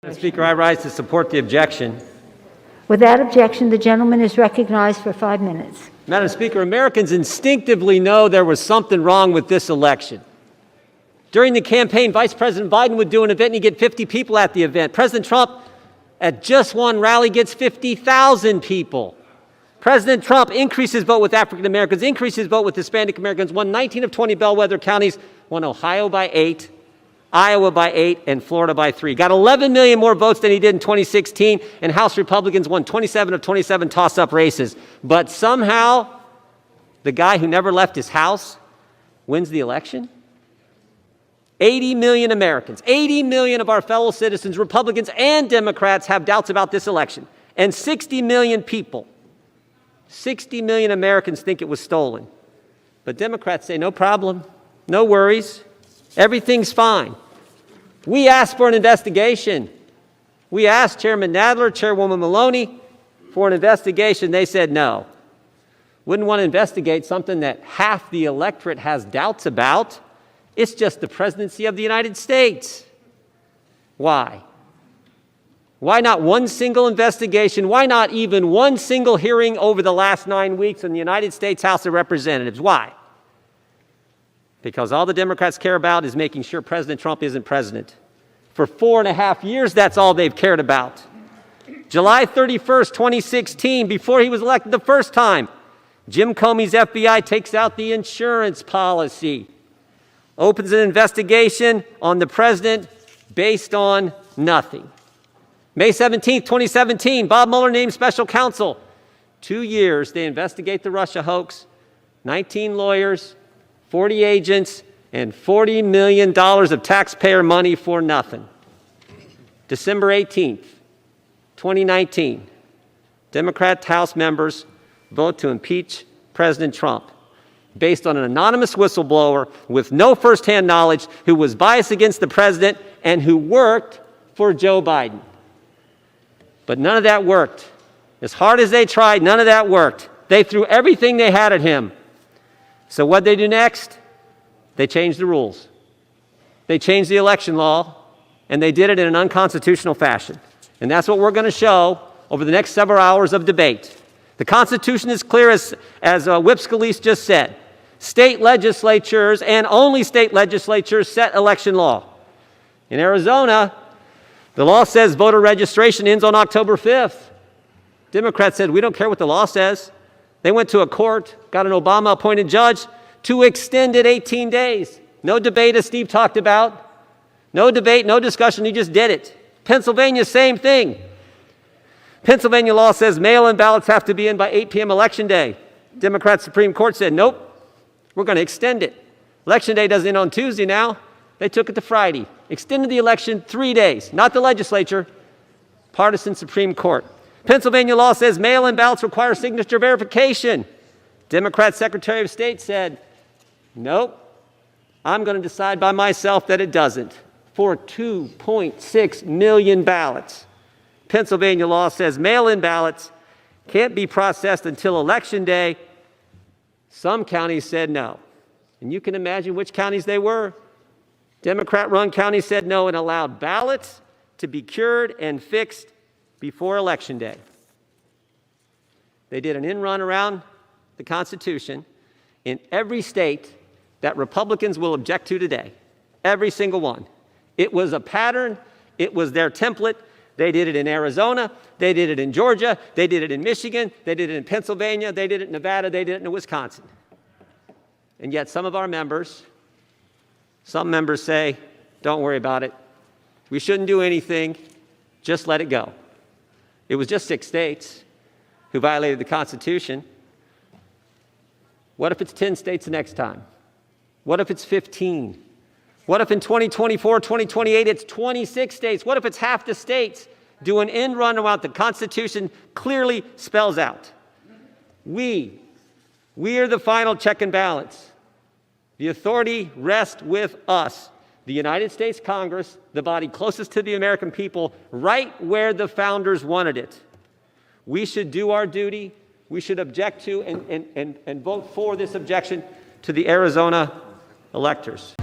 Madam Speaker, I rise to support the objection. Without objection, the gentleman is recognized for 5 minutes. Madam Speaker, Americans instinctively know there was something wrong with this election. During the campaign, Vice President Biden would do an event and he'd get 50 people at the event. President Trump, at just one rally, gets 50,000 people. President Trump increases vote with African Americans, increases vote with Hispanic Americans, won 19 of 20 bellwether counties, won Ohio by 8, Iowa by 8, and Florida by 3. Got 11 million more votes than he did in 2016, and House Republicans won 27 of 27 toss-up races. But somehow, the guy who never left his house wins the election? 80 million Americans, 80 million of our fellow citizens, Republicans and Democrats, have doubts about this election. And 60 million people, 60 million Americans think it was stolen. But Democrats say, no problem, no worries, everything's fine. We asked for an investigation. We asked Chairman Nadler, Chairwoman Maloney for an investigation. They said no. Wouldn't want to investigate something that half the electorate has doubts about. It's just the presidency of the United States. Why? Why not one single investigation? Why not even one single hearing over the last 9 weeks in the United States House of Representatives? Why? Because all the Democrats care about is making sure President Trump isn't president. For 4.5 years, that's all they've cared about. July 31st, 2016, before he was elected the first time, Jim Comey's FBI takes out the insurance policy, opens an investigation on the president based on nothing. May 17th, 2017, Bob Mueller named special counsel. 2 years, they investigate the Russia hoax, 19 lawyers, 40 agents, and $40 million of taxpayer money for nothing. December 18th, 2019, Democrat House members vote to impeach President Trump based on an anonymous whistleblower with no firsthand knowledge who was biased against the president and who worked for Joe Biden. But none of that worked. As hard as they tried, none of that worked. They threw everything they had at him. So what'd they do next? They changed the rules. They changed the election law, and they did it in an unconstitutional fashion. And that's what we're going to show over the next several hours of debate. The Constitution is clear, as Whip Scalise just said. State legislatures, and only state legislatures, set election law. In Arizona, the law says voter registration ends on October 5th. Democrats said, we don't care what the law says. They went to a court, got an Obama-appointed judge to extend it 18 days. No debate, as Steve talked about. No debate, no discussion, he just did it. Pennsylvania, same thing. Pennsylvania law says mail-in ballots have to be in by 8 p.m. Election Day. Democrat Supreme Court said, nope, we're going to extend it. Election Day doesn't end on Tuesday now. They took it to Friday. Extended the election 3 days. Not the legislature, partisan Supreme Court. Pennsylvania law says mail-in ballots require signature verification. Democrat Secretary of State said, nope, I'm going to decide by myself that it doesn't, for 2.6 million ballots. Pennsylvania law says mail-in ballots can't be processed until Election Day. Some counties said no. And you can imagine which counties they were. Democrat-run counties said no and allowed ballots to be cured and fixed before Election Day. They did an in-run around the Constitution in every state that Republicans will object to today. Every single one. It was a pattern. It was their template. They did it in Arizona. They did it in Georgia. They did it in Michigan. They did it in Pennsylvania. They did it in Nevada. They did it in Wisconsin. And yet some members say, don't worry about it. We shouldn't do anything. Just let it go. It was just 6 states who violated the Constitution. What if it's 10 states the next time? What if it's 15? What if in 2024, 2028, it's 26 states? What if it's half the states do an end run around the Constitution clearly spells out? We are the final check and balance. The authority rests with us, the United States Congress, the body closest to the American people, right where the founders wanted it. We should do our duty. We should object to and vote for this objection to the Arizona electors.